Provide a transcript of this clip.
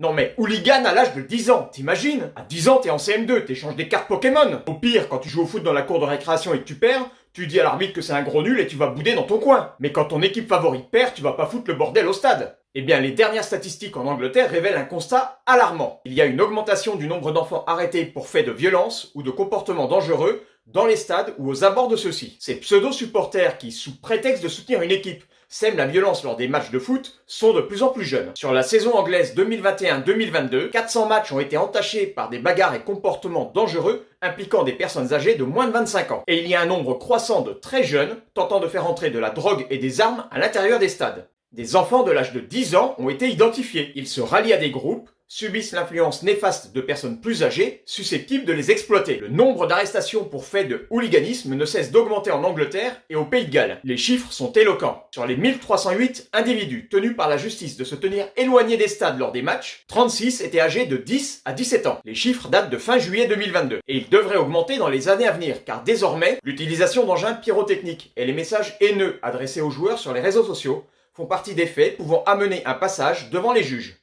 Non mais hooligan à l'âge de 10 ans, t'imagines? À 10 ans t'es en CM2, t'échanges des cartes Pokémon. Au pire, quand tu joues au foot dans la cour de récréation et que tu perds, tu dis à l'arbitre que c'est un gros nul et tu vas bouder dans ton coin. Mais quand ton équipe favorite perd, tu vas pas foutre le bordel au stade. Eh bien, les dernières statistiques en Angleterre révèlent un constat alarmant. Il y a une augmentation du nombre d'enfants arrêtés pour faits de violence ou de comportements dangereux dans les stades ou aux abords de ceux-ci. Ces pseudo-supporters qui, sous prétexte de soutenir une équipe, sèment la violence lors des matchs de foot, sont de plus en plus jeunes. Sur la saison anglaise 2021-2022, 400 matchs ont été entachés par des bagarres et comportements dangereux impliquant des personnes âgées de moins de 25 ans. Et il y a un nombre croissant de très jeunes tentant de faire entrer de la drogue et des armes à l'intérieur des stades. Des enfants de l'âge de 10 ans ont été identifiés. Ils se rallient à des groupes, subissent l'influence néfaste de personnes plus âgées, susceptibles de les exploiter. Le nombre d'arrestations pour faits de hooliganisme ne cesse d'augmenter en Angleterre et au Pays de Galles. Les chiffres sont éloquents. Sur les 1308 individus tenus par la justice de se tenir éloignés des stades lors des matchs, 36 étaient âgés de 10 à 17 ans. Les chiffres datent de fin juillet 2022. Et ils devraient augmenter dans les années à venir, car désormais, l'utilisation d'engins pyrotechniques et les messages haineux adressés aux joueurs sur les réseaux sociaux font partie des faits pouvant amener un passage devant les juges.